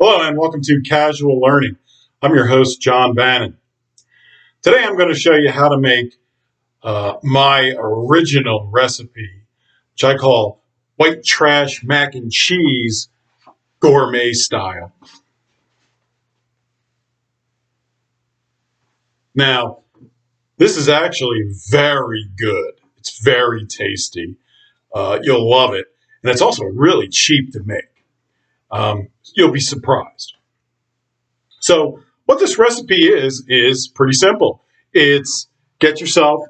Hello and welcome to Casual Learning. I'm your host, John Bannan. Today I'm going to show you how to make my original recipe, which I call white trash mac and cheese gourmet style. Now, this is actually very good. It's very tasty. You'll love it. And it's also really cheap to make. You'll be surprised. So what this recipe is pretty simple. It's get yourself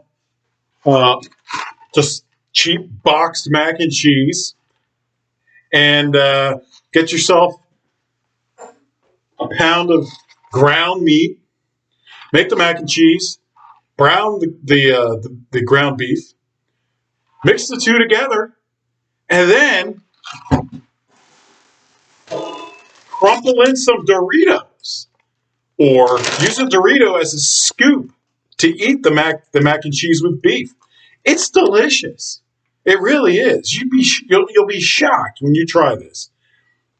just cheap boxed mac and cheese and get yourself a pound of ground meat. Make the mac and cheese, brown the ground beef, mix the two together, and then crumple in some Doritos, or use a Dorito as a scoop to eat the mac and cheese with beef. It's delicious. It really is. You'll be shocked when you try this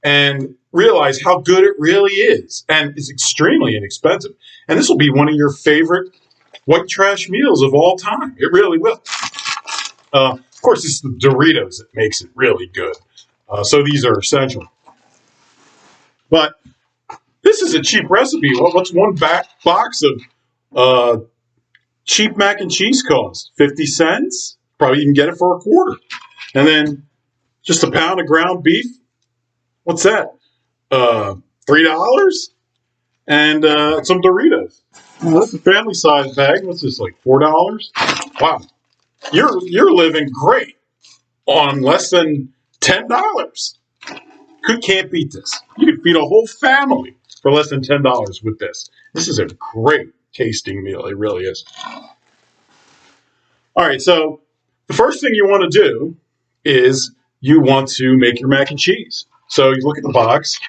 and realize how good it really is. And it's extremely inexpensive. And this will be one of your favorite white trash meals of all time. It really will. Of course, it's the Doritos that makes it really good. So these are essential. But this is a cheap recipe. Well, what's one box of cheap mac and cheese cost? 50 cents? Probably even get it for a quarter. And then just a pound of ground beef. What's that? $3? And some Doritos. Well, that's a family size bag. What's this, like $4? Wow. You're living great on less than $10. Can't beat this. You could feed a whole family for less than $10 with this. This is a great tasting meal. It really is. All right, so the first thing you want to do is you want to make your mac and cheese. So you look at the box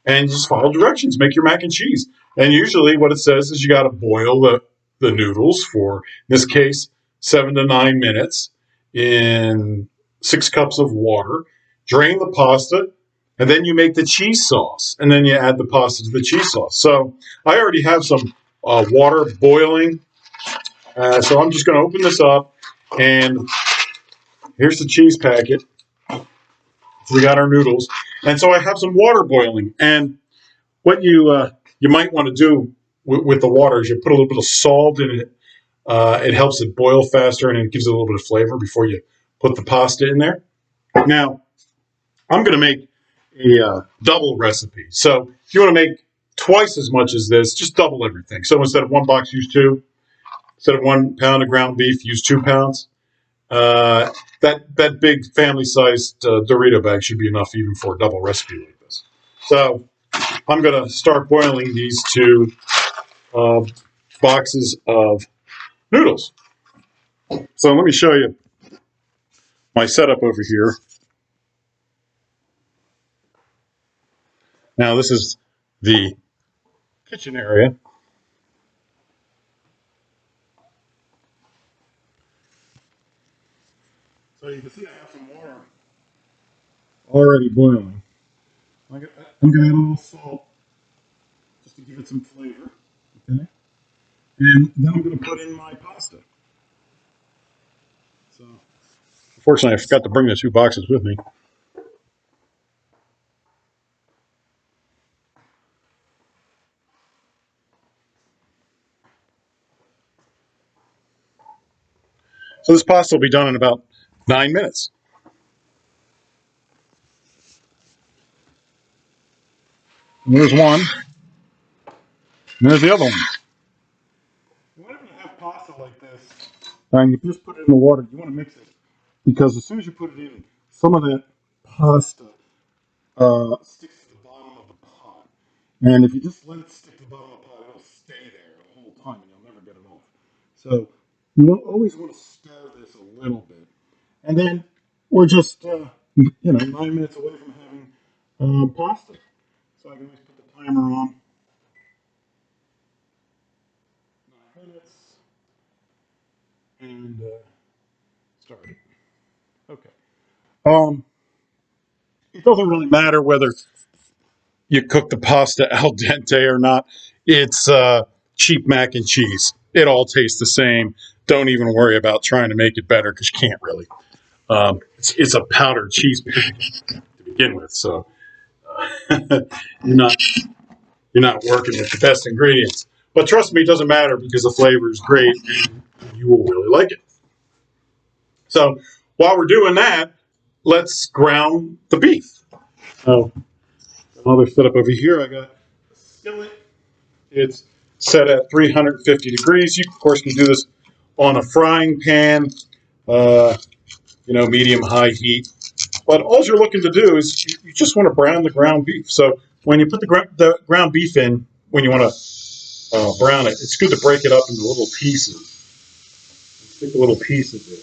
and you just follow directions. Make your mac and cheese. And usually what it says is you got to boil the noodles for, in this case, 7 to 9 minutes in 6 cups of water. Drain the pasta, and then you make the cheese sauce. And then you add the pasta to the cheese sauce. So I already have some water boiling. So I'm just going to open this up, and here's the cheese packet. We got our noodles, and so I have some water boiling. And what you might want to do with the water is you put a little bit of salt in it. It helps it boil faster, and it gives it a little bit of flavor before you put the pasta in there. Now, I'm going to make a double recipe. So if you want to make twice as much as this, just double everything. So instead of one box, use two. Instead of 1 pound of ground beef, use 2 pounds. That big family-sized Dorito bag should be enough even for a double recipe like this. So I'm going to start boiling these 2 boxes of noodles. So let me show you my setup over here. Now this is the kitchen area. So you can see I have some water already boiling. I'm going to add a little salt just to give it some flavor. Okay. And then I'm going to put in my pasta. So, unfortunately, I forgot to bring the 2 boxes with me. So this pasta will be done in about 9 minutes. And there's one. And there's the other one. Whenever you have pasta like this, and you just put it in the water, you want to mix it. Because as soon as you put it in, some of that pasta sticks to the bottom of the pot. And if you just let it stick to the bottom of the pot, it'll stay there the whole time and you'll never get it off. So you always want to stir this a little bit. And then we're just, 9 minutes away from having pasta. So I can always put the timer on. 9 minutes. And start it. Okay. It doesn't really matter whether you cook the pasta al dente or not. It's cheap mac and cheese. It all tastes the same. Don't even worry about trying to make it better because you can't really. It's a powdered cheese to begin with, so you're not you're not working with the best ingredients. But trust me, it doesn't matter because the flavor is great and you will really like it. So while we're doing that, let's ground the beef. So another setup over here. I got a skillet. It's set at 350 degrees. You, of course, can do this on a frying pan, medium high heat. But all you're looking to do is you just want to brown the ground beef. So when you put the ground beef in, when you want to brown it, it's good to break it up into little pieces. Stick the little pieces in.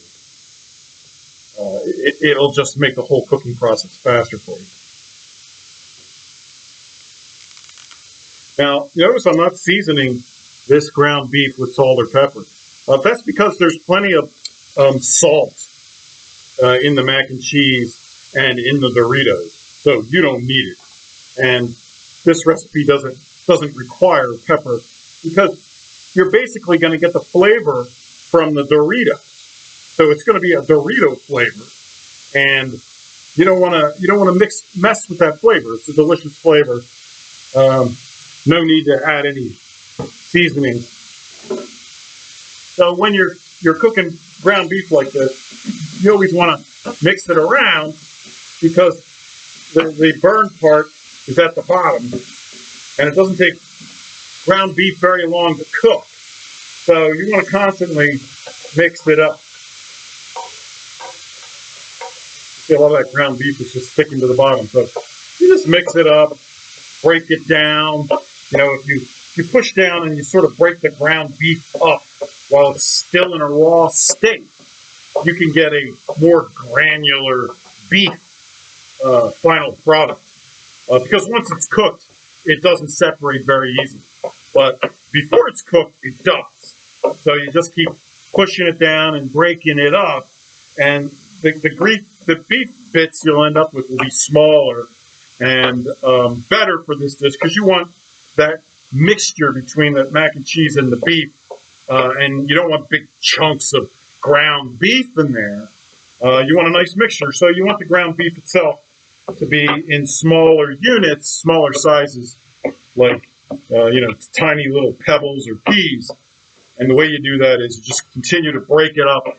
It'll just make the whole cooking process faster for you. Now, notice I'm not seasoning this ground beef with salt or pepper. That's because there's plenty of salt in the mac and cheese and in the Doritos, so you don't need it. And this recipe doesn't require pepper because you're basically going to get the flavor from the Doritos. So it's going to be a Dorito flavor, and you don't want to mess with that flavor. It's a delicious flavor. No need to add any seasoning. So when you're cooking ground beef like this, you always want to mix it around because the burn part is at the bottom, and it doesn't take ground beef very long to cook. So you want to constantly mix it up. See, a lot of that ground beef is just sticking to the bottom. So you just mix it up, break it down. If you push down and you sort of break the ground beef up while it's still in a raw state, you can get a more granular beef final product. Because once it's cooked, it doesn't separate very easily. But before it's cooked, it does. So you just keep pushing it down and breaking it up, and the beef bits you'll end up with will be smaller and better for this dish because you want that mixture between the mac and cheese and the beef, and you don't want big chunks of ground beef in there. You want a nice mixture, so you want the ground beef itself to be in smaller units, smaller sizes, like tiny little pebbles or peas. And the way you do that is you just continue to break it up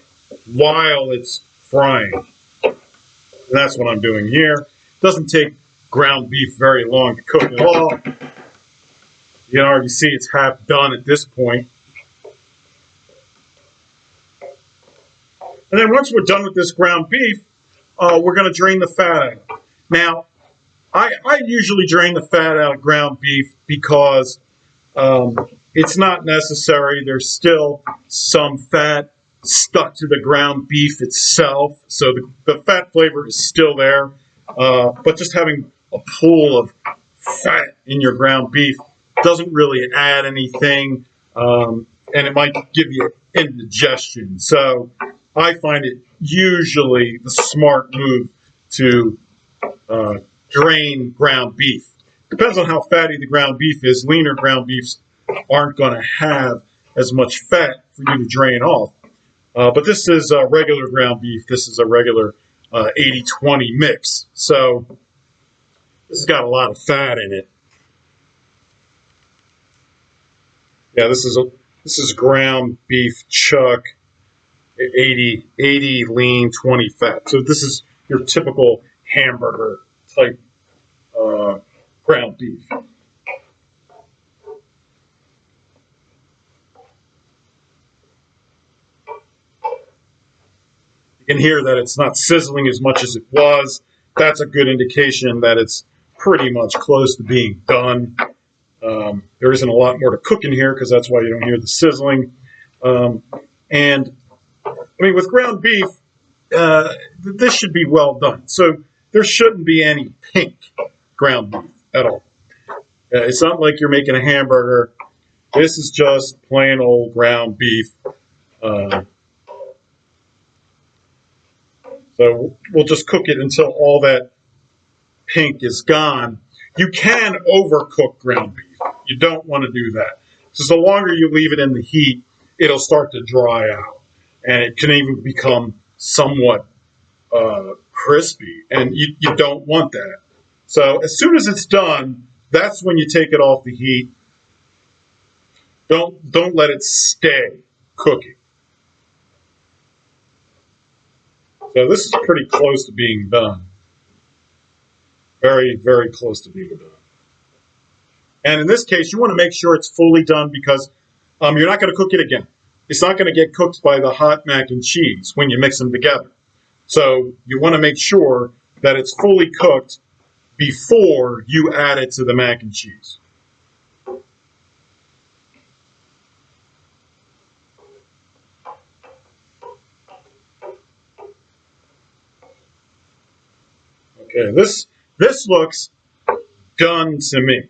while it's frying. And that's what I'm doing here. It doesn't take ground beef very long to cook at all. You can already see it's half done at this point. And then once we're done with this ground beef, we're going to drain the fat out. Now, I usually drain the fat out of ground beef because it's not necessary. There's still some fat stuck to the ground beef itself, so the fat flavor is still there. But just having a pool of fat in your ground beef doesn't really add anything, and it might give you indigestion. So I find it usually the smart move to drain ground beef. Depends on how fatty the ground beef is. Leaner ground beefs aren't going to have as much fat for you to drain off. But this is regular ground beef. This is a regular 80-20 mix. So this has got a lot of fat in it. Yeah, this is ground beef chuck, 80 lean, 20 fat. So this is your typical hamburger type ground beef. You can hear that it's not sizzling as much as it was. That's a good indication that it's pretty much close to being done. There isn't a lot more to cook in here because that's why you don't hear the sizzling. And I mean, with ground beef, this should be well done. So there shouldn't be any pink ground beef at all. It's not like you're making a hamburger. This is just plain old ground beef. So we'll just cook it until all that pink is gone. You can overcook ground beef. You don't want to do that. So the longer you leave it in the heat, it'll start to dry out, and it can even become somewhat crispy, and you don't want that. So as soon as it's done, that's when you take it off the heat. Don't let it stay cooking. So this is pretty close to being done. Very, very close to being done. And in this case, you want to make sure it's fully done because you're not going to cook it again. It's not going to get cooked by the hot mac and cheese when you mix them together. So you want to make sure that it's fully cooked before you add it to the mac and cheese. Okay, this looks done to me.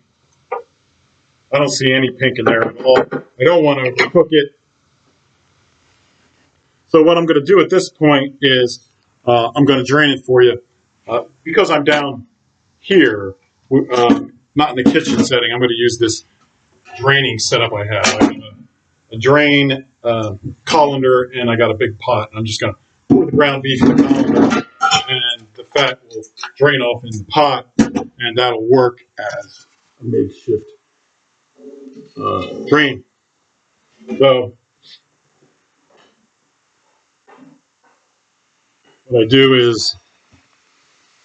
I don't see any pink in there at all. I don't want to cook it. So what I'm going to do at this point is I'm going to drain it for you. Because I'm down here, not in the kitchen setting, I'm going to use this draining setup I have. I have a drain colander, and I got a big pot. I'm just going to pour the ground beef in the colander, and the fat will drain off in the pot, and that'll work as a makeshift drain. So what I do is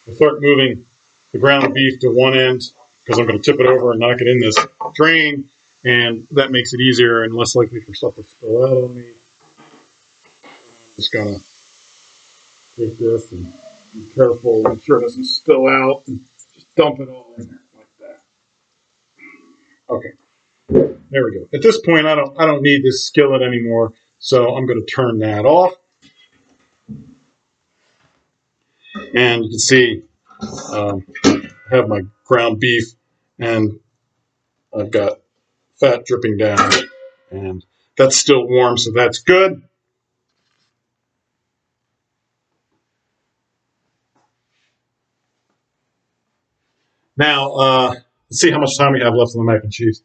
I start moving the ground beef to one end because I'm going to tip it over and knock it in this drain, and that makes it easier and less likely for stuff to spill out on me. I'm just going to take this and be careful, make sure it doesn't spill out, and just dump it all in there like that. Okay, there we go. At this point, I don't need this skillet anymore, so I'm going to turn that off. And you can see I have my ground beef, and I've got fat dripping down, and that's still warm, so that's good. Now, let's see how much time we have left on the mac and cheese.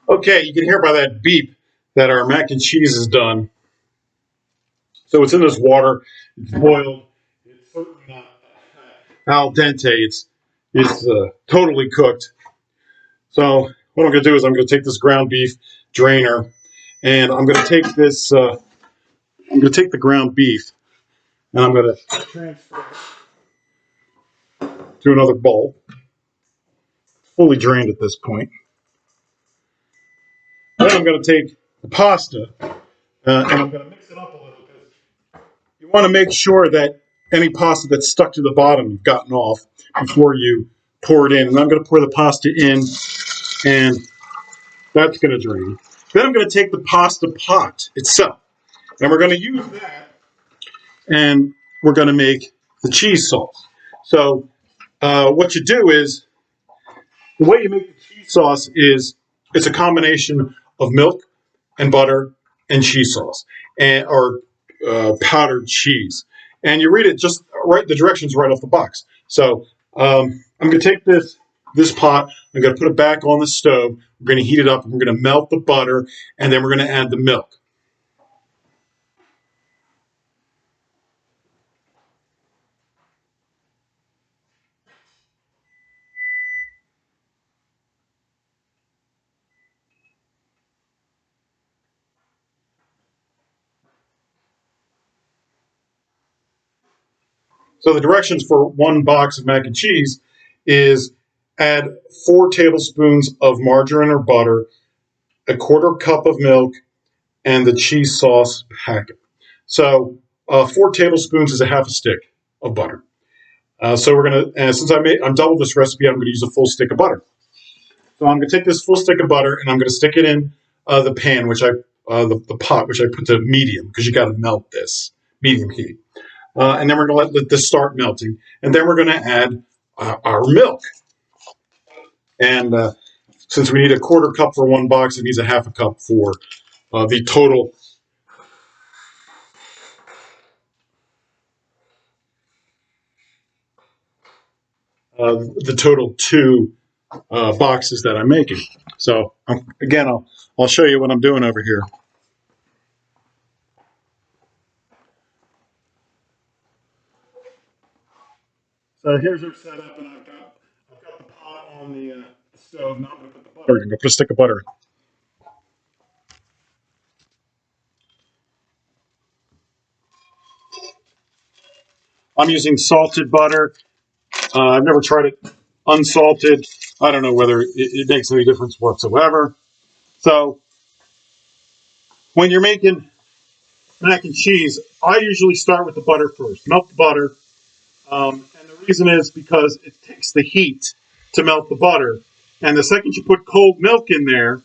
Okay, you can hear by that beep that our mac and cheese is done. So it's in this water. It's boiled. It's certainly not al dente. It's totally cooked. So what I'm going to do is I'm going to take this ground beef drainer, and I'm going to take this. I'm going to take the ground beef, and I'm going to transfer it to another bowl, fully drained at this point. Then I'm going to take the pasta, and I'm going to mix it up a little bit. You want to make sure that any pasta that's stuck to the bottom you've gotten off before you pour it in. And I'm going to pour the pasta in, and that's going to drain. Then I'm going to take the pasta pot itself, and we're going to use that, and we're going to make the cheese sauce. So what you do is, the way you make the cheese sauce is it's a combination of milk and butter and cheese sauce, and or powdered cheese. And you read it just right, the directions right off the box. So I'm going to take this pot. I'm going to put it back on the stove. We're going to heat it up. We're going to melt the butter, and then we're going to add the milk. So the directions for one box of mac and cheese is add 4 tablespoons of margarine or butter, a quarter cup of milk, and the cheese sauce packet. So 4 tablespoons is a half a stick of butter. So we're gonna, since I'm done with this recipe, I'm gonna use a full stick of butter. So I'm gonna take this full stick of butter and I'm gonna stick it in the pan, the pot, which I put to medium because you got to melt this medium heat. And then we're gonna let this start melting, and then we're gonna add our milk. And since we need a quarter cup for one box, it needs a half a cup for the total. The total 2 boxes that I'm making. So again, I'll show you what I'm doing over here. So here's our setup, and I've got the pot on the stove. Now I'm going to put the butter in. I'm going to put a stick of butter in. I'm using salted butter. I've never tried it unsalted. I don't know whether it makes any difference whatsoever. So when you're making mac and cheese, I usually start with the butter first. Melt the butter. And the reason is because it takes the heat to melt the butter. And the second you put cold milk in there,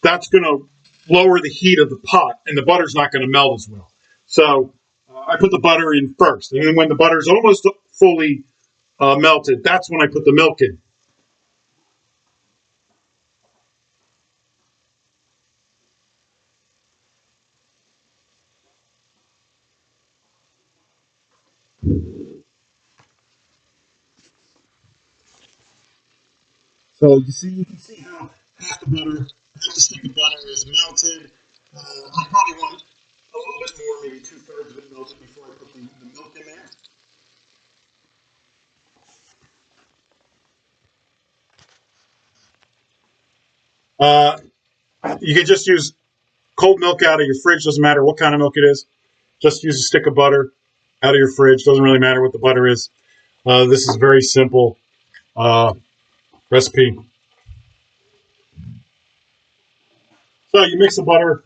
that's going to lower the heat of the pot, and the butter's not going to melt as well. So I put the butter in first. And then when the butter's almost fully melted, that's when I put the milk in. So you can see how half the stick of butter is melted. I probably want a little bit more, maybe 2/3 of it melted before I put the milk in there. Uh, you can just use cold milk out of your fridge. Doesn't matter what kind of milk it is. Just use a stick of butter out of your fridge. Doesn't really matter what the butter is. This is a very simple recipe. So you mix the butter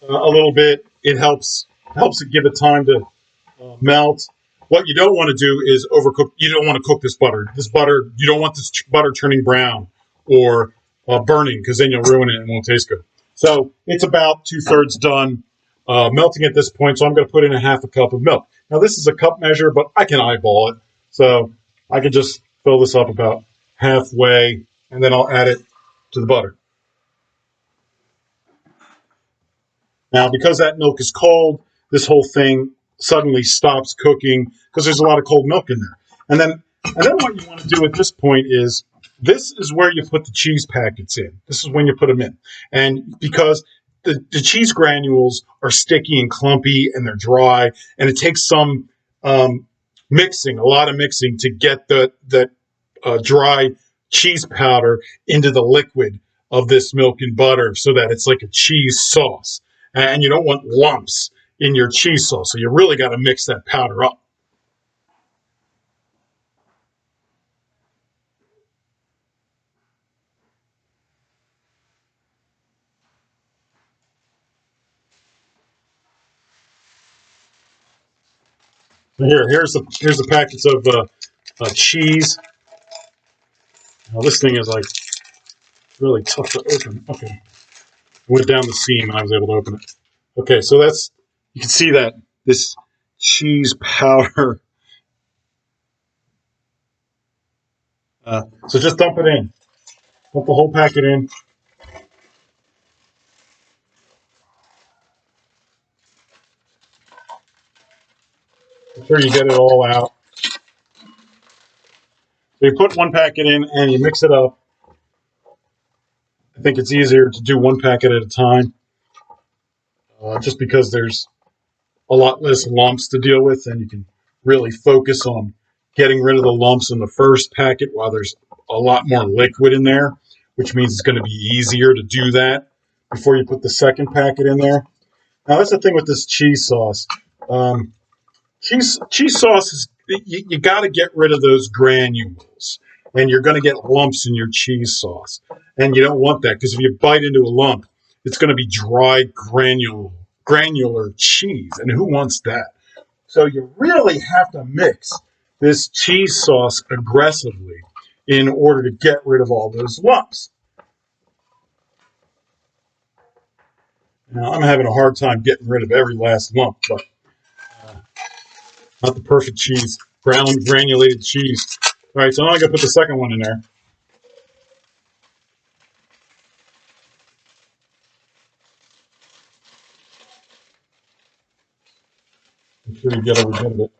a little bit. It helps it give it time to melt. What you don't want to do is overcook. You don't want to cook this butter. You don't want this butter turning brown or burning, because then you'll ruin it and it won't taste good. So it's about 2/3 done melting at this point. So I'm going to put in a half a cup of milk. Now this is a cup measure, but I can eyeball it. So I can just fill this up about halfway, and then I'll add it to the butter. Now, because that milk is cold, this whole thing suddenly stops cooking because there's a lot of cold milk in there. And then what you want to do at this point is, this is where you put the cheese packets in. This is when you put them in. And because the cheese granules are sticky and clumpy and they're dry, and it takes some mixing, a lot of mixing, to get that dry cheese powder into the liquid of this milk and butter so that it's like a cheese sauce. And you don't want lumps in your cheese sauce, so you really got to mix that powder up. So here's the packets of cheese. Now this thing is like really tough to open. Okay. Went down the seam and I was able to open it. Okay, so that's, you can see that this cheese powder. So just dump it in. Dump the whole packet in. Make sure you get it all out. So you put one packet in and you mix it up. I think it's easier to do one packet at a time, just because there's a lot less lumps to deal with, and you can really focus on getting rid of the lumps in the first packet while there's a lot more liquid in there, which means it's going to be easier to do that before you put the second packet in there. Now, that's the thing with this cheese sauce. Cheese sauce is, you got to get rid of those granules, and you're going to get lumps in your cheese sauce, and you don't want that, because if you bite into a lump, it's going to be dry granular cheese, and who wants that? So you really have to mix this cheese sauce aggressively in order to get rid of all those lumps. Now, I'm having a hard time getting rid of every last lump, but not the perfect cheese, ground granulated cheese. All right, so now I got to put the second one in there. Make sure you get every bit of it.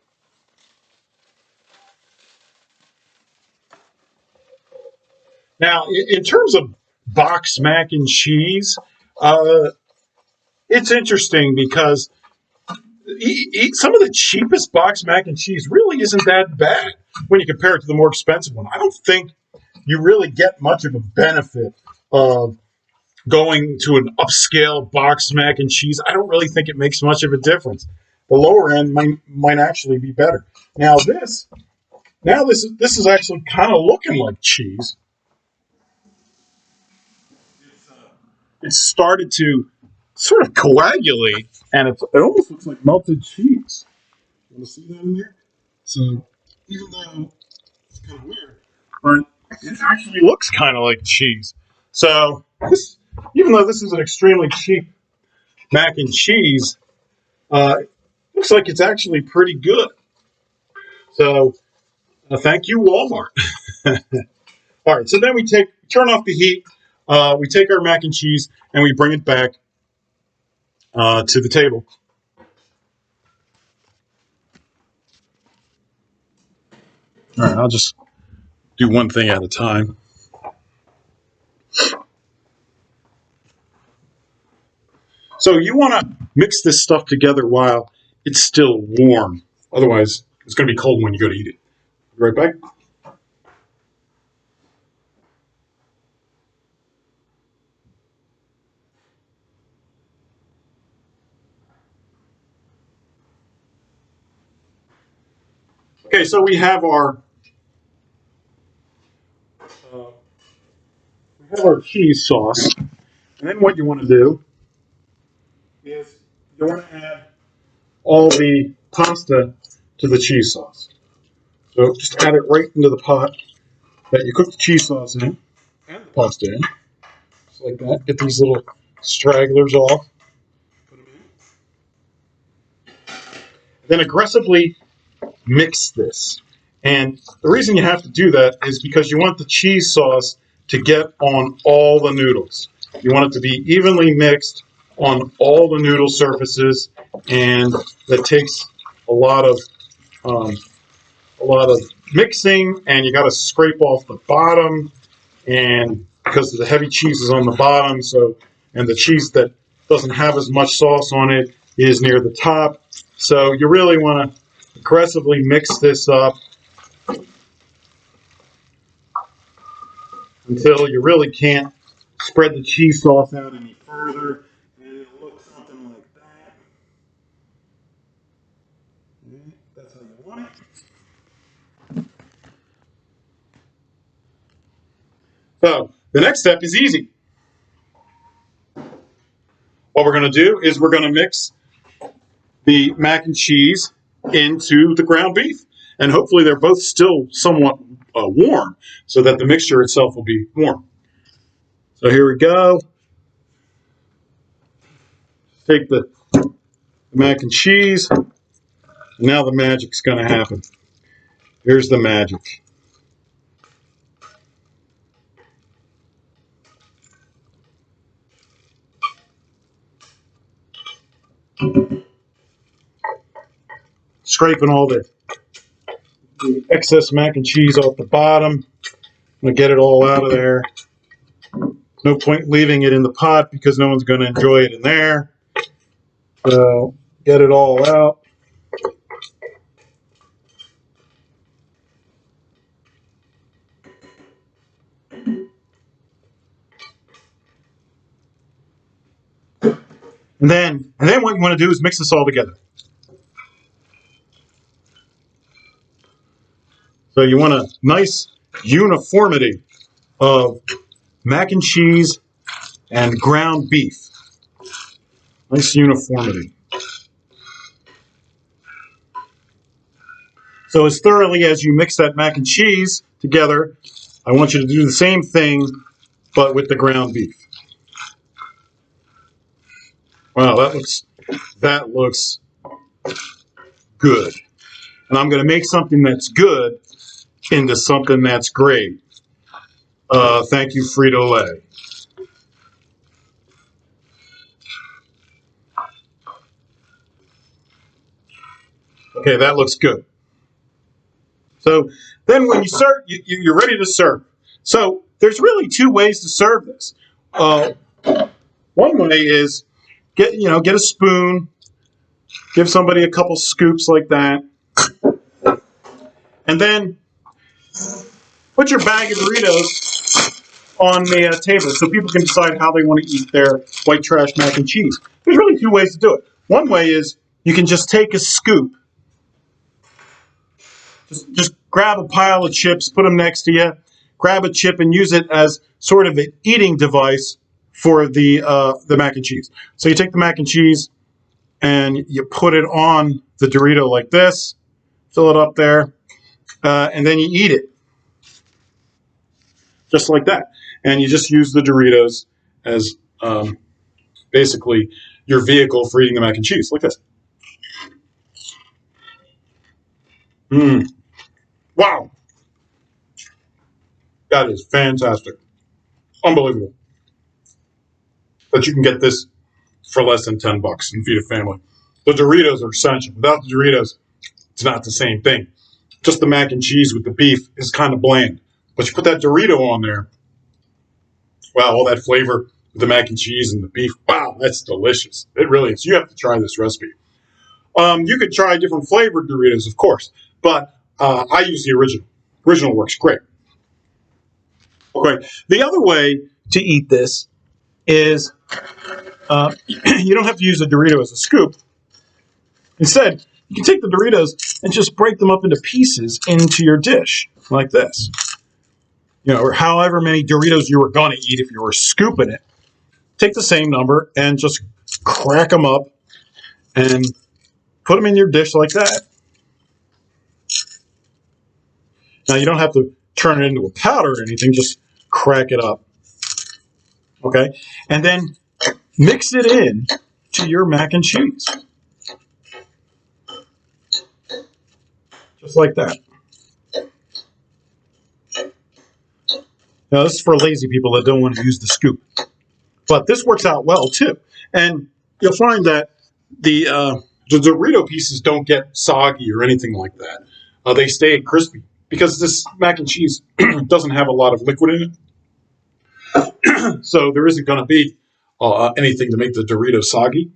Now, in terms of box mac and cheese, it's interesting because some of the cheapest box mac and cheese really isn't that bad when you compare it to the more expensive one. I don't think you really get much of a benefit of going to an upscale box mac and cheese. I don't really think it makes much of a difference. The lower end might actually be better. Now this is actually kind of looking like cheese. It's started to sort of coagulate, and it almost looks like melted cheese. You want to see that in there? So even though it's kind of weird, but it actually looks kind of like cheese. So even though this is an extremely cheap mac and cheese, looks like it's actually pretty good. So thank you, Walmart. All right, so then we turn off the heat. We take our mac and cheese and we bring it back to the table. All right, I'll just do one thing at a time. So you want to mix this stuff together while it's still warm. Otherwise, it's going to be cold when you go to eat it. Be right back. Okay, so we have uh, our cheese sauce, and then what you want to do is you want to add all the pasta to the cheese sauce. So just add it right into the pot that you cook the cheese sauce in, and the pasta in, just like that. Get these little stragglers off. Put them in. Then aggressively mix this. And the reason you have to do that is because you want the cheese sauce to get on all the noodles. You want it to be evenly mixed on all the noodle surfaces, and that takes a lot of mixing, and you got to scrape off the bottom, and because the heavy cheese is on the bottom, and the cheese that doesn't have as much sauce on it is near the top. So you really want to aggressively mix this up until you really can't spread the cheese sauce out any further, and it'll look something like that. That's how you want it. So the next step is easy. What we're going to do is we're going to mix the mac and cheese into the ground beef. And hopefully they're both still somewhat warm so that the mixture itself will be warm. So here we go. Take the mac and cheese. Now the magic's going to happen. Here's the magic. Scraping all the excess mac and cheese off the bottom. I'm going to get it all out of there. No point leaving it in the pot because no one's going to enjoy it in there. So get it all out. And then what you want to do is mix this all together. So you want a nice uniformity of mac and cheese and ground beef. Nice uniformity. So as thoroughly as you mix that mac and cheese together, I want you to do the same thing, but with the ground beef. Wow, that looks good. And I'm going to make something that's good into something that's great. Thank you, Frito-Lay. Okay, that looks good. So then when you serve, you're ready to serve. So there's really two ways to serve this. One way is get a spoon, give somebody a couple scoops like that, and then put your bag of Doritos on the table so people can decide how they want to eat their white trash mac and cheese. There's really two ways to do it. One way is you can just take a scoop, just grab a pile of chips, put them next to you, grab a chip and use it as sort of an eating device for the mac and cheese. So you take the mac and cheese and you put it on the Dorito like this, fill it up there, and then you eat it just like that. And you just use the Doritos as basically your vehicle for eating the mac and cheese, like this. Mmm. Wow. That is fantastic. Unbelievable. That you can get this for less than $10 and feed a family. The Doritos are essential. Without the Doritos, it's not the same thing. Just the mac and cheese with the beef is kind of bland. But you put that Dorito on there, wow, all that flavor with the mac and cheese and the beef, wow, that's delicious. It really is. You have to try this recipe. You could try different flavored Doritos, of course, but I use the original. Original works great. Okay. The other way to eat this is you don't have to use a Dorito as a scoop. Instead, you can take the Doritos and just break them up into pieces into your dish, like this. Or however many Doritos you were going to eat if you were scooping it. Take the same number and just crack them up and put them in your dish like that. Now, you don't have to turn it into a powder or anything, just crack it up. Okay? And then mix it in to your mac and cheese. Just like that. Now, this is for lazy people that don't want to use the scoop. But this works out well, too. And you'll find that the Dorito pieces don't get soggy or anything like that. They stay crispy because this mac and cheese doesn't have a lot of liquid in it. So there isn't going to be anything to make the Dorito soggy.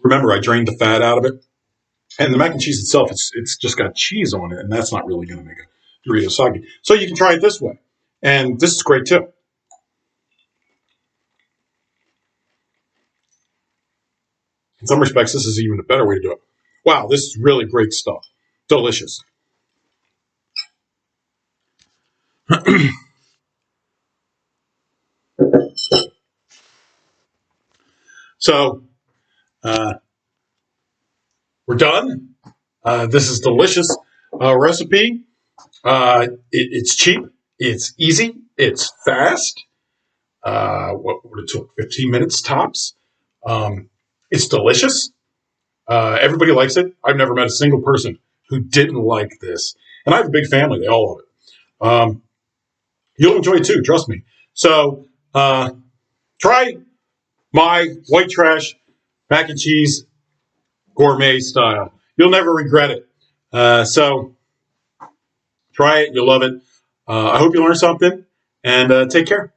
Remember, I drained the fat out of it. And the mac and cheese itself, it's just got cheese on it, and that's not really going to make a Dorito soggy. So you can try it this way. And this is great, too. In some respects, this is even a better way to do it. Wow, this is really great stuff. Delicious. So, we're done. This is delicious recipe. It's cheap. It's easy. It's fast. What would it took? 15 minutes tops. It's delicious. Everybody likes it. I've never met a single person who didn't like this. And I have a big family. They all love it. You'll enjoy it too. Trust me. So try my white trash mac and cheese gourmet style. You'll never regret it. So try it. You'll love it. I hope you learned something and take care.